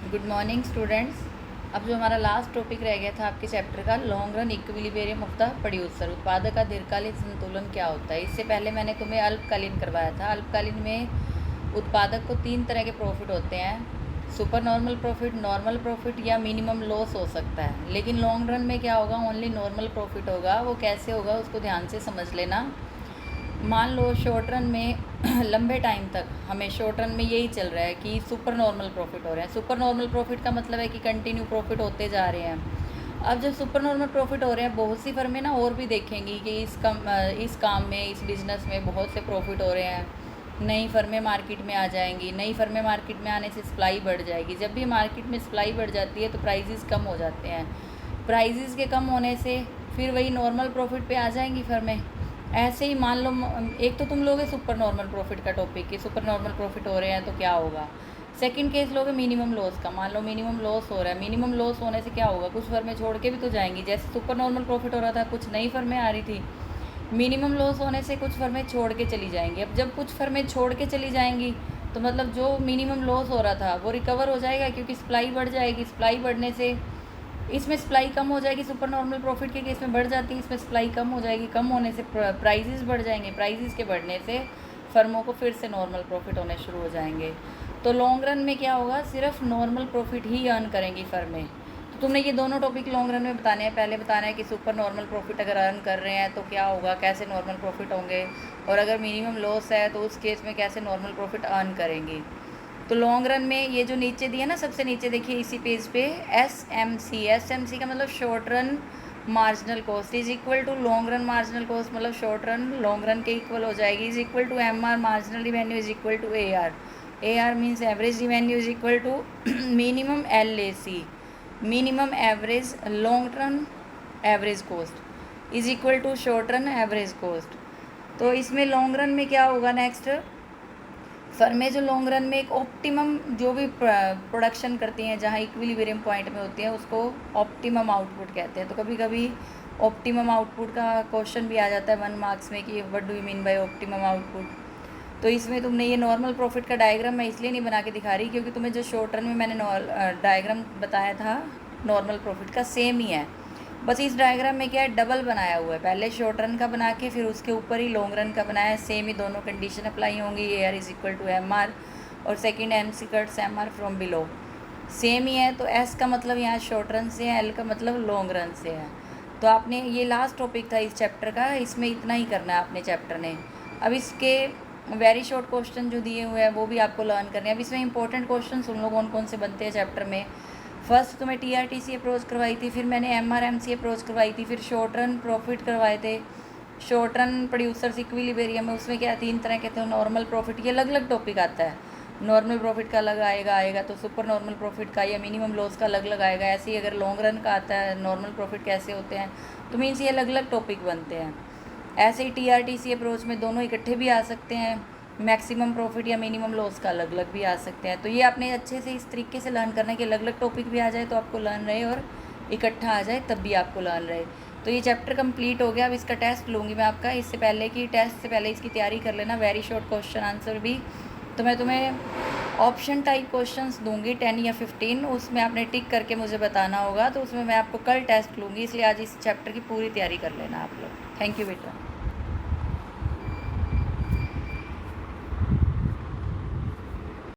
Good morning students. अब जो हमारा लास्ट टॉपिक रह गया था आपके चैप्टर का, long run equilibrium of the producer, उत्पादक का दीर्घकालीन संतुलन क्या होता है। इससे पहले मैंने तुम्हें अल्पकालीन करवाया था। अल्पकालीन में उत्पादक को 3 तरह के प्रॉफिट होते हैं, super normal profit, normal profit या मिनिमम लॉस हो सकता है। लेकिन लॉन्ग रन में क्या होगा, ओनली नॉर्मल प्रॉफिट होगा। वो कैसे होगा उसको ध्यान से समझ लेना। मान लो शॉर्ट रन में लंबे टाइम तक हमें शॉर्ट रन में यही चल रहा है कि सुपर नॉर्मल प्रॉफिट हो रहे हैं। सुपर नॉर्मल प्रॉफिट का मतलब है कि कंटिन्यू प्रॉफिट होते जा रहे हैं। अब जब सुपर नॉर्मल प्रॉफिट हो रहे हैं, बहुत सी फर्में ना और भी देखेंगी कि इस काम में, इस बिज़नेस में बहुत से प्रॉफिट हो रहे हैं। नई फर्में मार्केट में आ जाएंगी। नई फर्में मार्केट में आने से सप्लाई बढ़ जाएगी। जब भी मार्केट में सप्लाई बढ़ जाती है तो प्राइजेस कम हो जाते हैं। प्राइजेस के कम होने से फिर वही नॉर्मल प्रॉफिट पे आ जाएंगी फर्में। ऐसे ही मान लो, एक तो तुम लोगे सुपर नॉर्मल प्रॉफिट का टॉपिक कि सुपर नॉर्मल प्रॉफिट हो रहे हैं तो क्या होगा। सेकंड केस लोगे मिनिमम लॉस का। मान लो मिनिमम लॉस हो रहा है। मिनिमम लॉस होने से क्या होगा, कुछ फर्में छोड़ के भी तो जाएंगी। जैसे सुपर नॉर्मल प्रॉफिट हो रहा था, कुछ नई फर्में आ रही थी। मिनिमम लॉस होने से कुछ फर्में छोड़ के चली जाएंगी। अब जब कुछ फर्में छोड़ के चली जाएंगी तो मतलब जो मिनिमम लॉस हो रहा था वो रिकवर हो जाएगा, क्योंकि सप्लाई बढ़ जाएगी। सप्लाई बढ़ने से इसमें सप्लाई कम हो जाएगी। सुपर नॉर्मल प्रॉफिट के केस में बढ़ जाती है, इसमें सप्लाई कम हो जाएगी। कम होने से प्राइजेस बढ़ जाएंगे। प्राइजेस के बढ़ने से फर्मों को फिर से नॉर्मल प्रॉफिट होने शुरू हो जाएंगे। तो लॉन्ग रन में क्या होगा, सिर्फ नॉर्मल प्रॉफिट ही अर्न करेंगी फर्में। तो तुमने ये दोनों टॉपिक लॉन्ग रन में बताने हैं। पहले बताना है कि सुपर नॉर्मल प्रॉफिट अगर अर्न कर रहे हैं तो क्या होगा, कैसे नॉर्मल प्रॉफिट होंगे, और अगर मिनिमम लॉस है तो उस केस में कैसे नॉर्मल प्रॉफिट अर्न करेंगी। तो लॉन्ग रन में ये जो नीचे दिया ना, सबसे नीचे देखिए इसी पेज पे, एस एम सी का मतलब short run marginal cost is equal to long run marginal cost, मतलब शॉर्ट रन लॉन्ग रन के इक्वल हो जाएगी। Is equal to MR marginal revenue is equal to AR means average revenue is equal to minimum LAC, minimum average long run average cost is equal to short run average cost. तो इसमें long run में क्या होगा, next फर्में जो long run में एक optimum जो भी प्रोडक्शन करती हैं, जहाँ इक्विलिब्रियम पॉइंट में होती हैं, उसको ऑप्टिमम आउटपुट कहते हैं। तो कभी कभी ऑप्टिमम आउटपुट का क्वेश्चन भी आ जाता है 1 मार्क्स में कि what do you mean by optimum output. तो इसमें तुमने ये नॉर्मल प्रॉफिट का डायग्राम मैं इसलिए नहीं बना के दिखा रही क्योंकि तुम्हें जो शॉर्ट रन में मैंने डायग्राम बताया था नॉर्मल प्रॉफिट का, सेम ही है। बस इस डायग्राम में क्या है, डबल बनाया हुआ है। पहले शॉर्ट रन का बना के फिर उसके ऊपर ही लॉन्ग रन का बनाया है। सेम ही दोनों कंडीशन अप्लाई होंगी। AR is equal to MR और second MC cuts MR from below, same ही है। तो S का मतलब यहाँ शॉर्ट रन से है, L का मतलब लॉन्ग रन से है। तो आपने ये लास्ट टॉपिक था इस चैप्टर का, इसमें इतना ही करना है आपने चैप्टर ने। अब इसके वेरी शॉर्ट क्वेश्चन जो दिए हुए हैं वो भी आपको लर्न करने हैं। अब इसमें इंपॉर्टेंट क्वेश्चन सुन लो कौन कौन से बनते हैं चैप्टर में। फर्स्ट तुम्हें TRTC अप्रोच करवाई थी, फिर मैंने MRMC अप्रोच करवाई थी, फिर शॉर्ट रन प्रॉफिट करवाए थे, शॉर्ट रन प्रोड्यूसर्स इक्विलिब्रियम में उसमें क्या 3 तरह के थे, नॉर्मल प्रॉफिट, ये अलग अलग टॉपिक आता है। नॉर्मल प्रॉफिट का अलग आएगा तो सुपर नॉर्मल प्रॉफिट का या मिनिमम लॉस का अलग आएगा। ऐसे ही अगर लॉन्ग रन का आता है नॉर्मल प्रॉफिट कैसे होते हैं, तो मीन्स ये अलग अलग टॉपिक बनते हैं। ऐसे ही TRTC अप्रोच में दोनों इकट्ठे भी आ सकते हैं, मैक्सिमम प्रॉफिट या मिनिमम लॉस का अलग अलग भी आ सकते हैं। तो ये आपने अच्छे से इस तरीके से लर्न करना है कि अलग अलग टॉपिक भी आ जाए तो आपको लर्न रहे, और इकट्ठा आ जाए तब भी आपको लर्न रहे। तो ये चैप्टर कंप्लीट हो गया। अब इसका टेस्ट लूँगी मैं आपका। इससे पहले कि टेस्ट से पहले इसकी तैयारी कर लेना, वेरी शॉर्ट क्वेश्चन आंसर भी। तो मैं तुम्हें ऑप्शन टाइप क्वेश्चंस दूंगी 10 या 15, उसमें आपने टिक करके मुझे बताना होगा। तो उसमें मैं आपको कल टेस्ट लूँगी, इसलिए आज इस चैप्टर की पूरी तैयारी कर लेना आप लोग। थैंक यू बेटा।